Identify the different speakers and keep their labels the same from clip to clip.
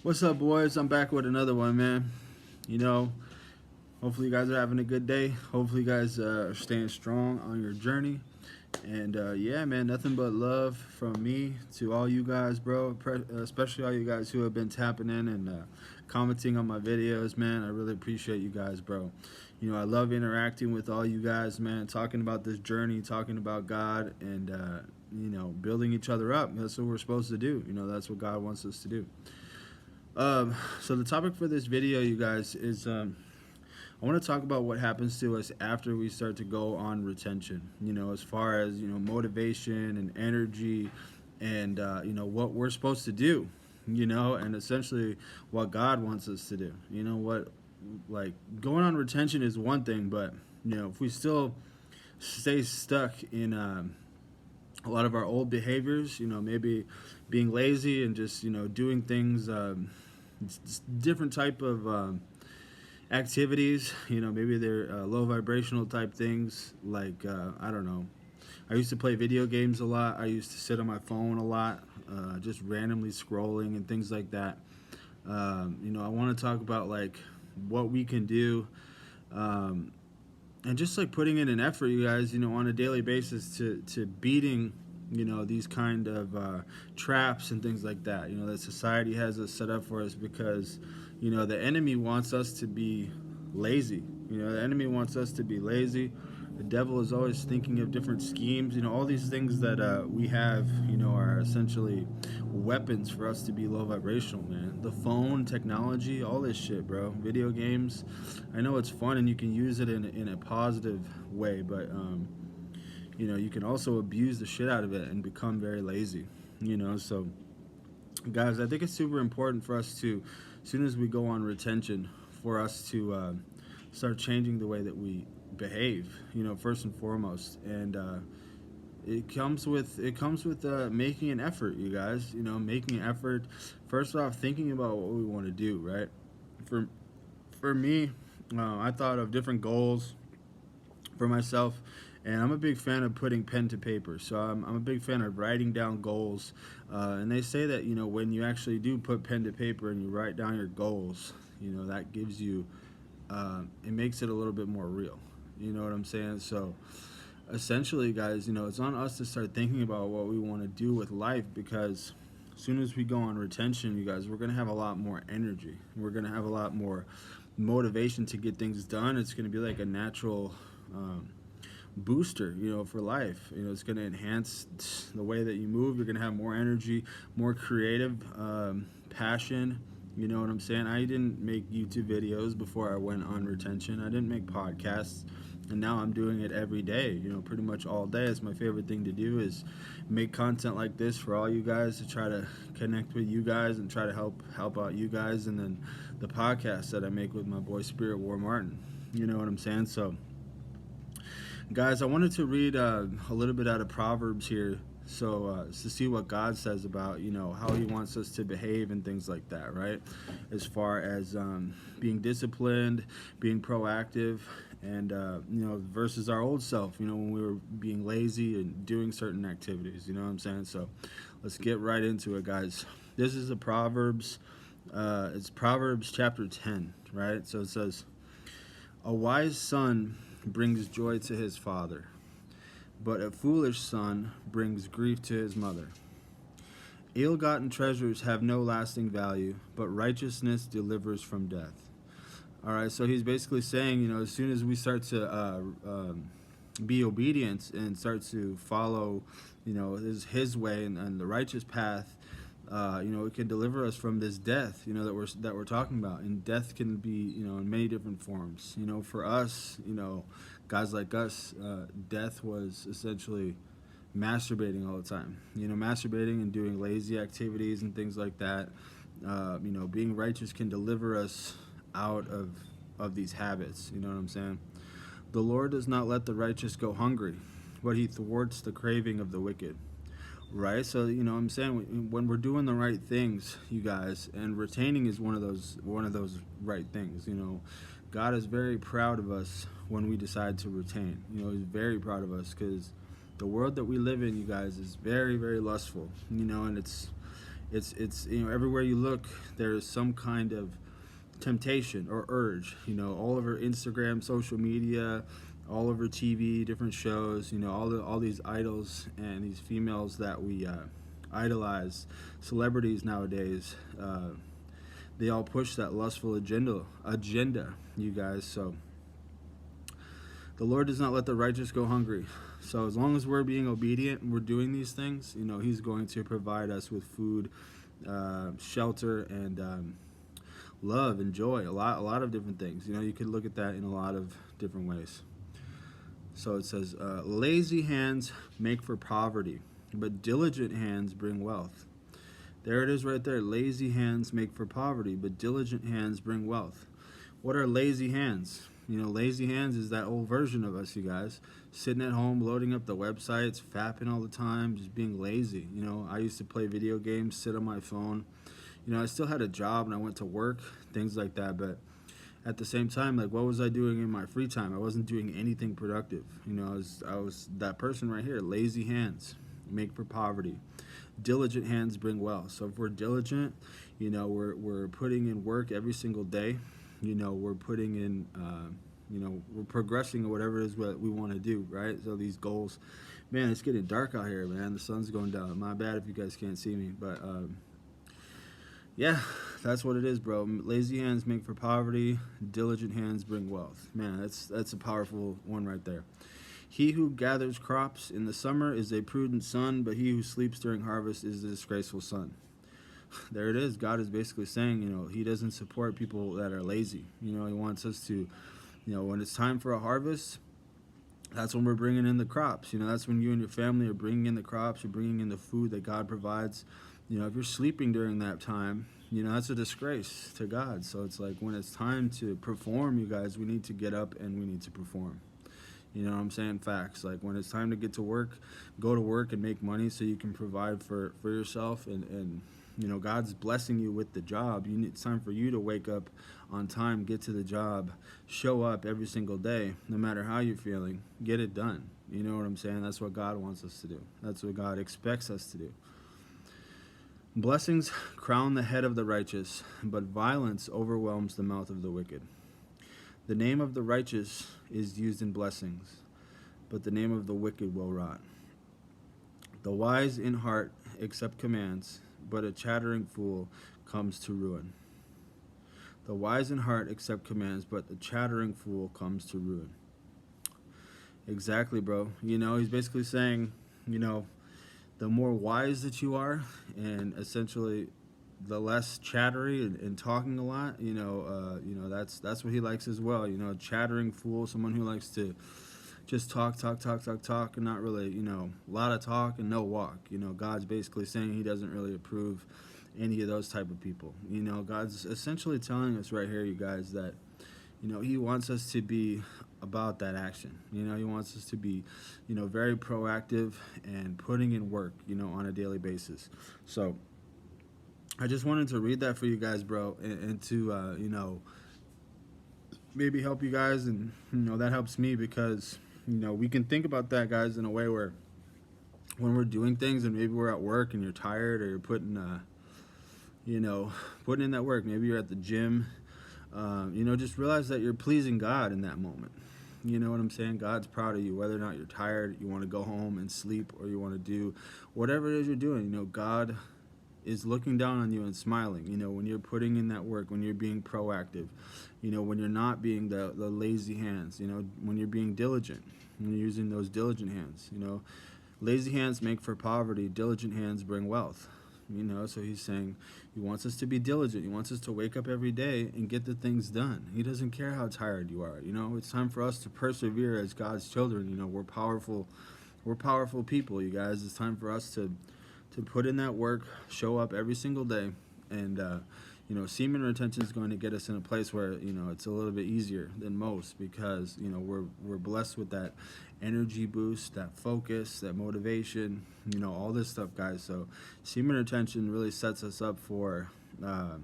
Speaker 1: What's up, boys? I'm back with another one, man. You know, hopefully you guys are having a good day. Hopefully you guys are staying strong on your journey. And yeah, man, nothing but love from me to all you guys, bro. Especially all you guys who have been tapping in and commenting on my videos, man. I really appreciate you guys, bro. I love interacting with all you guys, man. Talking about this journey, talking about God, and building each other up. That's what we're supposed to do. That's what God wants us to do. So the topic for this video, you guys, is I want to talk about what happens to us after we start to go on retention. As far as motivation and energy, and what we're supposed to do. And essentially what God wants us to do. Like going on retention is one thing, but if we still stay stuck in a lot of our old behaviors, maybe being lazy and just doing things, different type of activities. Maybe they're low vibrational type things, like I don't know. I used to play video games a lot. I used to sit on my phone a lot, just randomly scrolling and things like that. I want to talk about like what we can do, and just like putting in an effort, you guys, on a daily basis to beating these kind of traps and things like that, that society has us set up for us, because the enemy wants us to be lazy. The enemy wants us to be lazy. The devil is always thinking of different schemes. All these things that we have, are essentially weapons for us to be low vibrational, man. The phone, technology, all this shit, bro. Video games. I know it's fun and you can use it in a positive way, but you can also abuse the shit out of it and become very lazy. So guys, I think it's super important for us to, as soon as we go on retention, for us to start changing the way that we behave. First and foremost, and it comes with making an effort, you guys. Making an effort. First off, thinking about what we want to do. Right. For me, I thought of different goals for myself. And I'm a big fan of putting pen to paper. So I'm a big fan of writing down goals. And they say that, when you actually do put pen to paper and you write down your goals, that gives you, it makes it a little bit more real. You know what I'm saying? So essentially, guys, it's on us to start thinking about what we want to do with life, because as soon as we go on retention, you guys, we're going to have a lot more energy. We're going to have a lot more motivation to get things done. It's going to be like a natural booster, for life. It's going to enhance the way that you move. You're going to have more energy, more creative passion. You know what I'm saying? I didn't make YouTube videos before I went on retention. I didn't make podcasts, and now I'm doing it every day. Pretty much all day. It's my favorite thing to do, is make content like this for all you guys, to try to connect with you guys and try to help out you guys. And then the podcast that I make with my boy Spirit War Martin. You know what I'm saying? So guys, I wanted to read a little bit out of Proverbs here, so to see what God says about how He wants us to behave and things like that, right? As far as being disciplined, being proactive, and versus our old self, when we were being lazy and doing certain activities. You know what I'm saying? So let's get right into it, guys. This is a Proverbs. It's Proverbs chapter 10, right? So it says, "A wise son brings joy to his father, but a foolish son brings grief to his mother. Ill-gotten treasures have no lasting value, but righteousness delivers from death." All right, so he's basically saying, as soon as we start to be obedient and start to follow, his way and the righteous path, it can deliver us from this death, that we're talking about. And death can be, in many different forms. For us, guys like us, death was essentially masturbating all the time. Masturbating and doing lazy activities and things like that. Being righteous can deliver us out of these habits. You know what I'm saying? "The Lord does not let the righteous go hungry, but He thwarts the craving of the wicked." Right, so I'm saying, when we're doing the right things, you guys, and retaining is one of those right things. God is very proud of us when we decide to retain. He's very proud of us, because the world that we live in, you guys, is very, very lustful. And It's you know, everywhere you look, there is some kind of temptation or urge. You know, all over Instagram, social media, all over TV, different shows. You know, all these idols and these females that we idolize, celebrities nowadays. They all push that lustful agenda, you guys. So the Lord does not let the righteous go hungry. So as long as we're being obedient and we're doing these things, you know, He's going to provide us with food, shelter, and love and joy. A lot of different things. You know, you could look at that in a lot of different ways. So it says, lazy hands make for poverty, but diligent hands bring wealth. There it is right there. Lazy hands make for poverty, but diligent hands bring wealth. What are lazy hands? You know, lazy hands is that old version of us, you guys. Sitting at home, loading up the websites, fapping all the time, just being lazy. You know, I used to play video games, sit on my phone. You know, I still had a job and I went to work, things like that. But at the same time, like, what was I doing in my free time? I wasn't doing anything productive. You know, I was that person right here. Lazy hands make for poverty. Diligent hands bring wealth. So if we're diligent, you know, we're putting in work every single day. You know, we're putting in, you know, we're progressing or whatever it is what we want to do, right? So these goals, man, it's getting dark out here, man. The sun's going down. My bad if you guys can't see me, but yeah, that's what it is, bro. Lazy hands make for poverty. Diligent hands bring wealth. Man, that's a powerful one right there. He who gathers crops in the summer is a prudent son, but he who sleeps during harvest is a disgraceful son. There it is. God is basically saying, you know, He doesn't support people that are lazy. You know, He wants us to, you know, when it's time for a harvest, that's when we're bringing in the crops. You know, that's when you and your family are bringing in the crops. You're bringing in the food that God provides. You know, if you're sleeping during that time, you know, that's a disgrace to God. So it's like when it's time to perform, you guys, we need to get up and we need to perform. You know what I'm saying? Facts. Like when it's time to get to work, go to work and make money so you can provide for yourself. And you know, God's blessing you with the job. It's time for you to wake up on time, get to the job, show up every single day, no matter how you're feeling, get it done. You know what I'm saying? That's what God wants us to do. That's what God expects us to do. Blessings crown the head of the righteous, but violence overwhelms the mouth of the wicked. The name of the righteous is used in blessings, but the name of the wicked will rot. The wise in heart accept commands, but a chattering fool comes to ruin. The wise in heart accept commands, but the chattering fool comes to ruin. Exactly, bro. You know, he's basically saying, you know, the more wise that you are, and essentially the less chattery and talking a lot, you know, that's what he likes as well. You know, a chattering fool, someone who likes to just talk, and not really, you know, a lot of talk and no walk. You know, God's basically saying He doesn't really approve any of those type of people. You know, God's essentially telling us right here, you guys, that, you know, He wants us to be about that action. You know, He wants us to be, you know, very proactive and putting in work, you know, on a daily basis. So I just wanted to read that for you guys, bro, and to, you know, maybe help you guys. And, you know, that helps me because, you know, we can think about that, guys, in a way where when we're doing things and maybe we're at work and you're tired or you're putting, you know, putting in that work. Maybe you're at the gym. You know, just realize that you're pleasing God in that moment. You know what I'm saying? God's proud of you, whether or not you're tired, you want to go home and sleep, or you want to do whatever it is you're doing. You know, God is looking down on you and smiling. You know, when you're putting in that work, when you're being proactive, you know, when you're not being the lazy hands, you know, when you're being diligent, when you're using those diligent hands. You know, lazy hands make for poverty, diligent hands bring wealth. You know, so He's saying He wants us to be diligent. He wants us to wake up every day and get the things done. He doesn't care how tired you are. You know, it's time for us to persevere as God's children. You know, we're powerful people, you guys. It's time for us to put in that work, show up every single day, and you know, semen retention is going to get us in a place where, you know, it's a little bit easier than most because, you know, we're blessed with that energy boost, that focus, that motivation, you know, all this stuff, guys. So semen retention really sets us up for all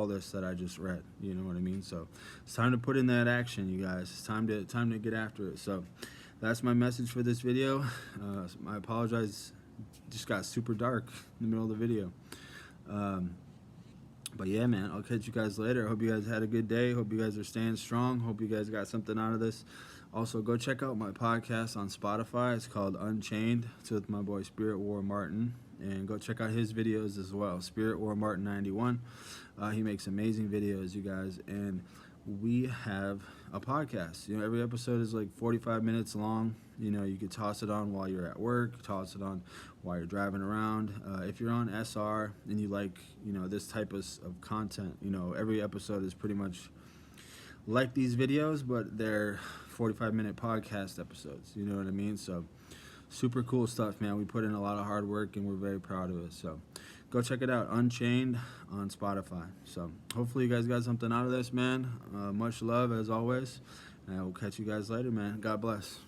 Speaker 1: this that I just read. You know what I mean? So it's time to put in that action, you guys. It's time to get after it. So that's my message for this video. I apologize just got super dark in the middle of the video. But yeah, man, I'll catch you guys later. Hope you guys had a good day. Hope you guys are staying strong. Hope you guys got something out of this. Also, go check out my podcast on Spotify. It's called Unchained. It's with my boy Spirit War Martin. And go check out his videos as well. Spirit War Martin 91. He makes amazing videos, you guys. And we have a podcast. You know, every episode is like 45 minutes long. You know, you could toss it on while you're at work, toss it on while you're driving around. If you're on SR and you like, you know, this type of content, you know, every episode is pretty much like these videos, but they're 45-minute podcast episodes. You know what I mean? So super cool stuff, man. We put in a lot of hard work and we're very proud of it. So go check it out, Unchained on Spotify. So hopefully you guys got something out of this, man. Much love as always. And I will catch you guys later, man. God bless.